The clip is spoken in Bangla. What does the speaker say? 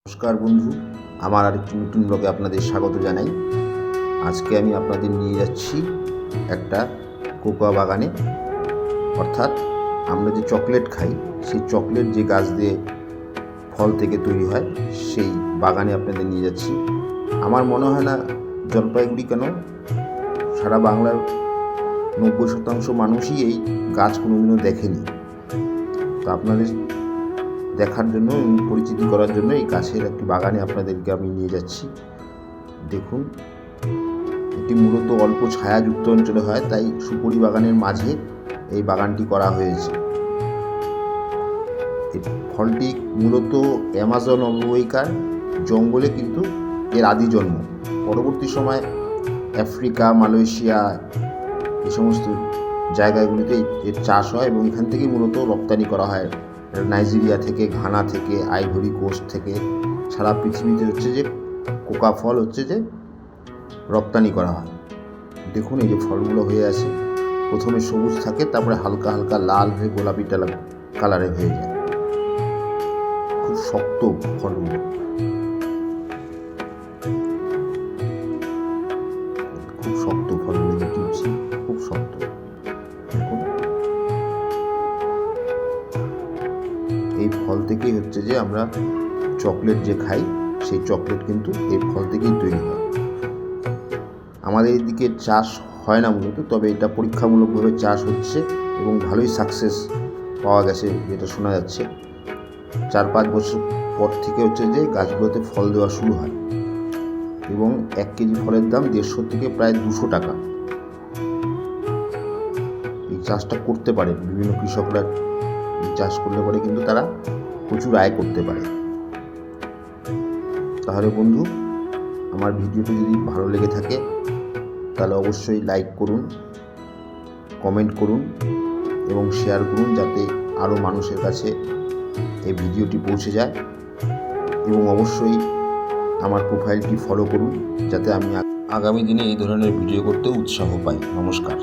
নমস্কার বন্ধু, আমার আরেকটি নতুন ব্লগে আপনাদের স্বাগত জানাই। আজকে আমি আপনাদের নিয়ে যাচ্ছি একটা কোকোয়া বাগানে, অর্থাৎ আমরা যে চকলেট খাই সেই চকলেট যে গাছ দিয়ে ফল থেকে তৈরি হয় সেই বাগানে আপনাদের নিয়ে যাচ্ছি। আমার মনে হয় না জলপাইগুড়ি কেন সারা বাংলার 90% মানুষই এই গাছ কোনোদিনও দেখেনি। তো আপনাদের দেখার জন্য, পরিচিতি করার জন্য এই গাছের একটি বাগানে আপনাদেরকে আমি নিয়ে যাচ্ছি। দেখুন, এটি মূলত অল্প ছায়াযুক্ত অঞ্চলে হয়, তাই সুপুরি বাগানের মাঝে এই বাগানটি করা হয়েছে। এই ফলটি মূলত অ্যামাজন অববাহিকার জঙ্গলে কিন্তু এর আদি জন্ম। পরবর্তী সময় আফ্রিকা, মালয়েশিয়া এই সমস্ত জায়গাগুলিতে এর চাষ হয় এবং এখান থেকেই মূলত রপ্তানি করা হয়। নাইজেরিয়া থেকে, ঘানা থেকে, আইভরি কোস্ট থেকে সারা পৃথিবীতে হচ্ছে যে কোকা ফল হচ্ছে যে রপ্তানি করা হয়। দেখুন, এই যে ফলগুলো হয়ে আছে, প্রথমে সবুজ থাকে, তারপরে হালকা হালকা লাল হয়ে গোলাপি কালারে হয়ে যায়। খুব শক্ত ফলগুলো, খুব শক্ত ফলগুলো, টিপছি, খুব শক্ত। দেখুন, এই ফল থেকেই হচ্ছে যে আমরা চকলেট যে খাই সেই চকলেট কিন্তু এই ফল থেকেই তৈরি হয়। আমাদের এদিকে চাষ হয় না মূলত, তবে এটা পরীক্ষামূলকভাবে চাষ হচ্ছে এবং ভালোই সাকসেস পাওয়া গেছে, যেটা শোনা যাচ্ছে। 4-5 বছর পর থেকে হচ্ছে যে গাছগুলোতে ফল দেওয়া শুরু হয় এবং 1 কেজি ফলের দাম 150 থেকে প্রায় 200 টাকা। এই চাষটা করতে পারে বিভিন্ন কৃষকরা, চাষ করলে পরে কিন্তু তারা প্রচুর আয় করতে পারে। তাহলে বন্ধু, আমার ভিডিওটি যদি ভালো লেগে থাকে তাহলে অবশ্যই লাইক করুন, কমেন্ট করুন এবং শেয়ার করুন, যাতে আরও মানুষের কাছে এই ভিডিওটি পৌঁছে যায়। এবং অবশ্যই আমার প্রোফাইলটি ফলো করুন, যাতে আমি আগামী দিনে এই ধরনের ভিডিও করতে উৎসাহ পাই। নমস্কার।